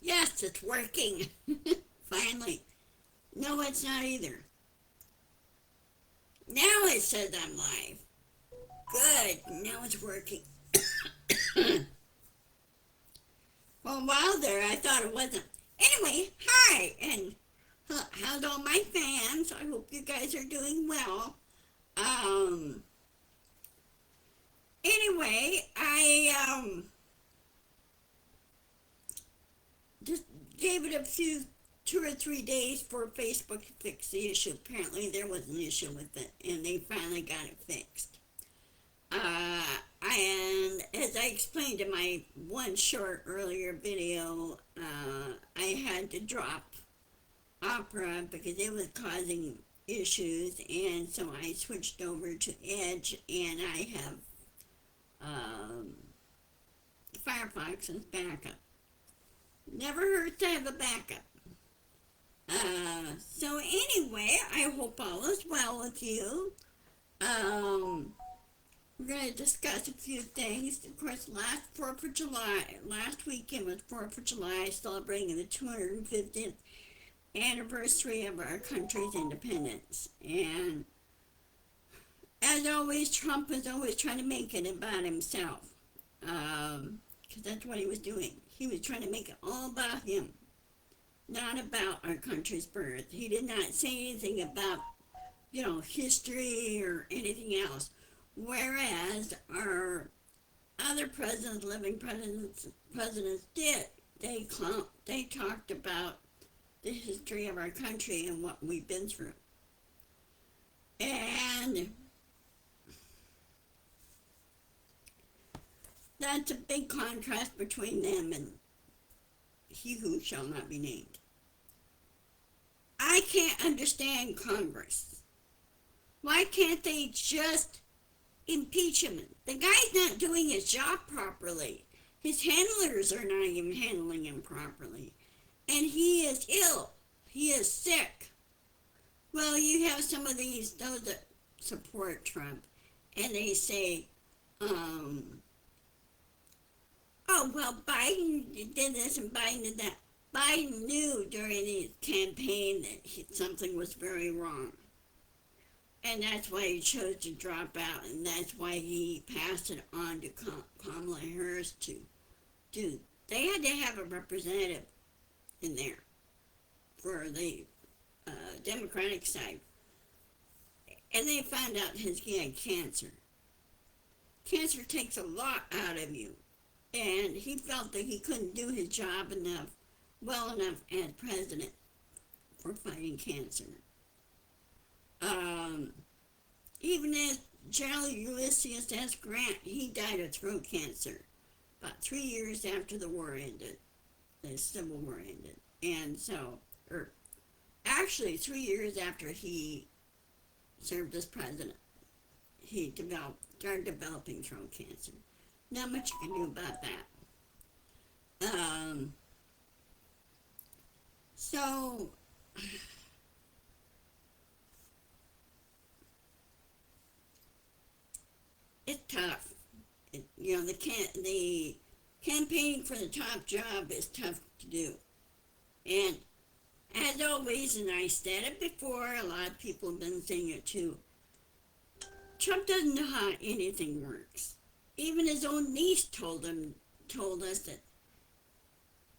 Yes, it's working. Finally. No, it's not either. Now it says I'm live. Good. Now it's working. Well, while there, I thought it wasn't. Anyway, hi, and how's all my fans? I hope you guys are doing well. Um, anyway, I just gave it a few 2 or 3 days for Facebook to fix the issue. Apparently, there was an issue with it, and they finally got it fixed. And as I explained in my one short earlier video, I had to drop Opera because it was causing issues, and so I switched over to Edge, and I have um, Firefox as backup. Never hurts to have a backup. So anyway, I hope all is well with you. Um, we're going to discuss a few things. Of course, last weekend was 4th of July, celebrating the 250th anniversary of our country's independence. And as always, Trump was always trying to make it about himself. Because that's what he was doing. He was trying to make it all about him, not about our country's birth. He did not say anything about, history or anything else. Whereas our other presidents, living presidents did. They talked about the history of our country and what we've been through. And that's a big contrast between them and he who shall not be named. I can't understand Congress. Why can't they just impeach him? The guy's not doing his job properly. His handlers are not even handling him properly. And he is ill. He is sick. Well, you have some of those that support Trump, and they say, oh, well, Biden did this and Biden did that. Biden knew during his campaign that something was very wrong. And that's why he chose to drop out, and that's why he passed it on to Kamala Harris to do. They had to have a representative in there for the Democratic side. And they found out he had cancer. Cancer takes a lot out of you. And he felt that he couldn't do his job well enough as president for fighting cancer. Even as General Ulysses S. Grant, he died of throat cancer about 3 years after the war ended, the Civil War ended. And so, actually 3 years after he served as president, he started developing throat cancer. Not much you can do about that. So, it's tough. The campaigning for the top job is tough to do. And as always, and I said it before, a lot of people have been saying it too, Trump doesn't know how anything works. Even his own niece told us that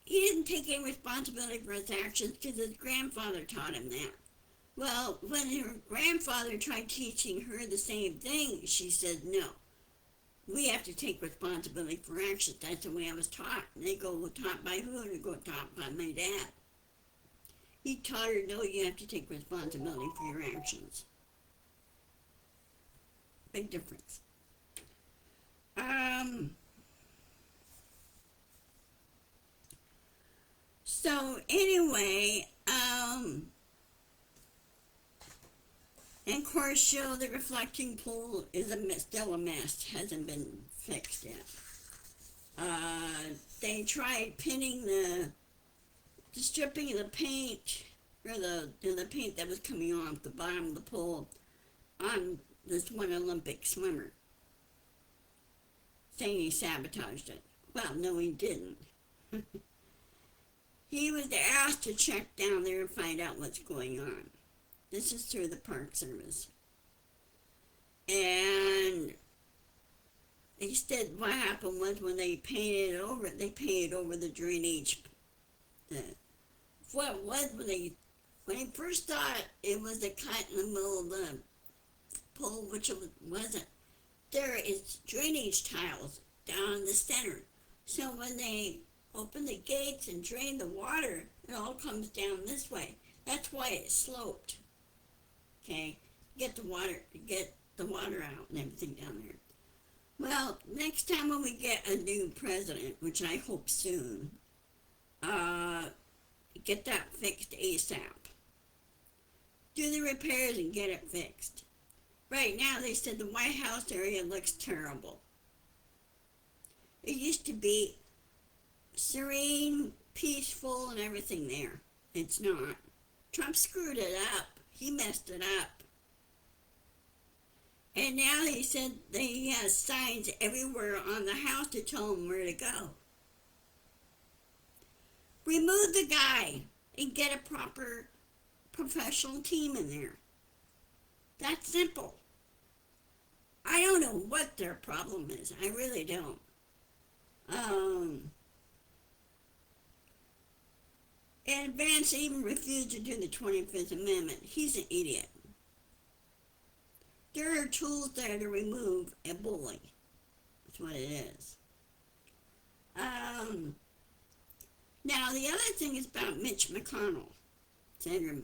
he didn't take any responsibility for his actions because his grandfather taught him that. Well, when her grandfather tried teaching her the same thing, she said, no, we have to take responsibility for actions. That's the way I was taught. And they go, well, taught by who? And they go, taught by my dad. He taught her, no, you have to take responsibility for your actions. Big difference. So anyway, and of course, the reflecting pool is still a mess. Hasn't been fixed yet. They tried pinning the stripping of the paint, or the paint that was coming off the bottom of the pool on this one Olympic swimmer, saying he sabotaged it. Well, no, he didn't. he was asked to check down there and find out what's going on. This is through the Park Service. And he said what happened was when they painted over the drainage. What was when he first saw it, it was a cut in the middle of the pole, which it wasn't. There is drainage tiles down in the center. So when they open the gates and drain the water, it all comes down this way. That's why it sloped. Okay, get the water out and everything down there. Well, next time when we get a new president, which I hope soon, get that fixed ASAP. Do the repairs and get it fixed. Right now, they said the White House area looks terrible. It used to be serene, peaceful, and everything there. It's not. Trump screwed it up. He messed it up. And now he said that he has signs everywhere on the house to tell him where to go. Remove the guy and get a proper professional team in there. That's simple. I don't know what their problem is. I really don't. And Vance even refused to do the 25th Amendment. He's an idiot. There are tools there to remove a bully. That's what it is. Now, the other thing is about Mitch McConnell. Senator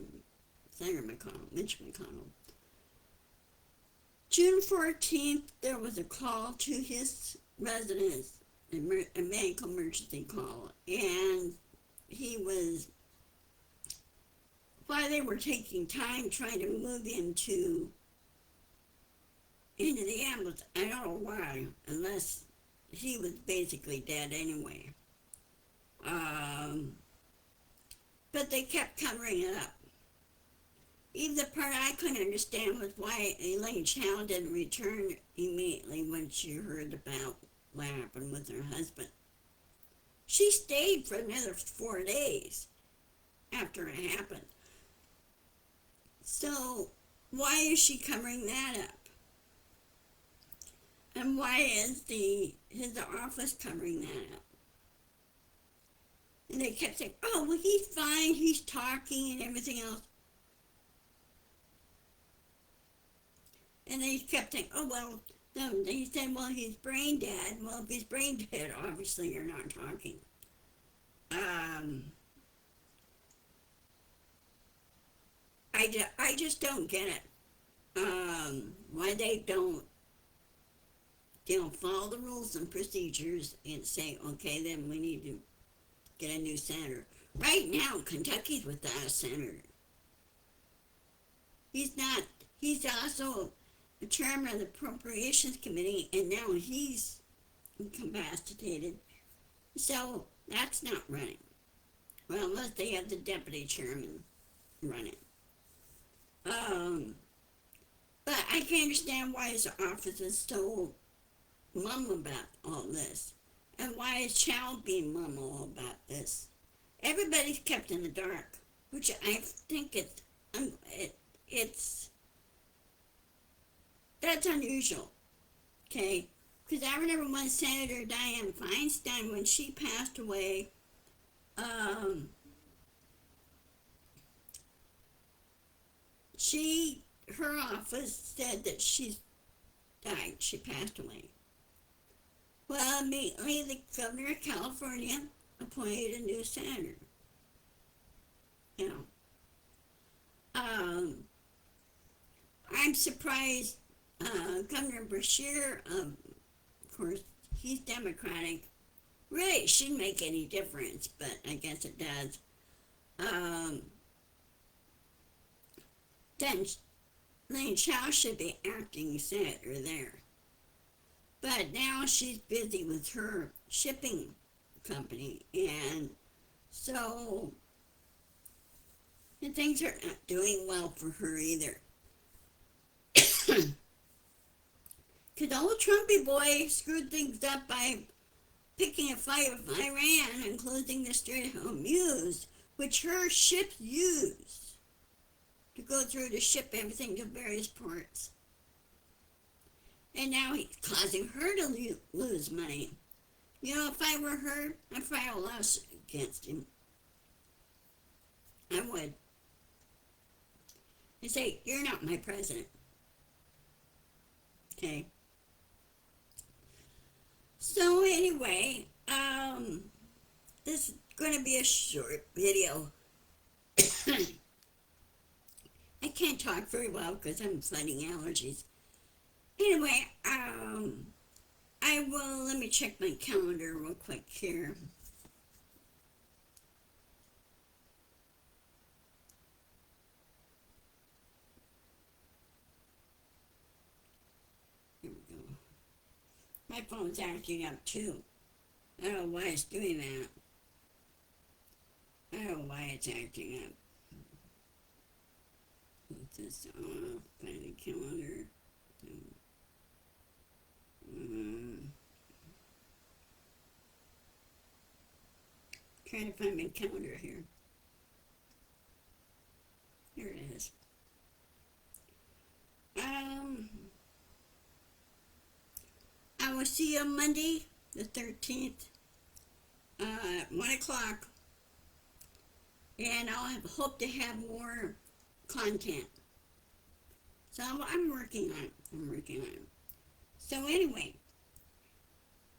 McConnell, Mitch McConnell. June 14th, there was a call to his residence, a medical emergency call, and while they were taking time trying to move him into the ambulance, I don't know why, unless he was basically dead anyway. But they kept covering it up. Even the part I couldn't understand was why Elaine Chao didn't return immediately when she heard about what happened with her husband. She stayed for another 4 days after it happened. So why is she covering that up? And why is his office covering that up? And they kept saying, oh, well, he's fine, he's talking and everything else. And they kept saying, oh, well, no, they said, well, he's brain dead. Well, if he's brain dead, obviously you're not talking. I just don't get it. Why they don't follow the rules and procedures and say, okay, then we need to get a new senator. Right now, Kentucky's without a senator. He's also the chairman of the Appropriations Committee, and now he's incapacitated. So that's not running. Well, unless they have the deputy chairman running. But I can't understand why his office is so mum about all this. And why is Chow being mum all about this? Everybody's kept in the dark, which I think that's unusual, okay? Because I remember when Senator Dianne Feinstein, when she passed away, her office said that she died, she passed away. Well, immediately the governor of California appointed a new senator. You know, I'm surprised Governor Beshear, of course, he's Democratic. Really, it shouldn't make any difference, but I guess it does. Then Lane Chao should be acting senator there. But now she's busy with her shipping company, and so things are not doing well for her either. Because old Trumpy boy screwed things up by picking a fight with Iran and closing the Strait of Hormuz, which her ships use to go through to ship everything to various ports. And now he's causing her to lose money. You know, if I were her, I'd file a lawsuit against him. I would. And say, you're not my president. Okay. So anyway, this is going to be a short video. I can't talk very well because I'm fighting allergies. Anyway, let me check my calendar real quick here. Here we go. My phone's acting up too. I don't know why it's doing that. I don't know why it's acting up. Put this off, find the calendar. Trying to find my calendar here. Here it is. I will see you on Monday, the 13th, at 1 o'clock. And I'll hope to have more content. So I'm working on it. So anyway,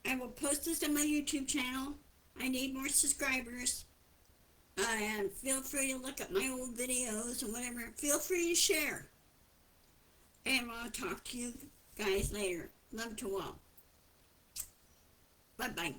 I will post this on my YouTube channel. I need more subscribers. And feel free to look at my old videos and whatever. Feel free to share. And I'll talk to you guys later. Love to all. Bye-bye.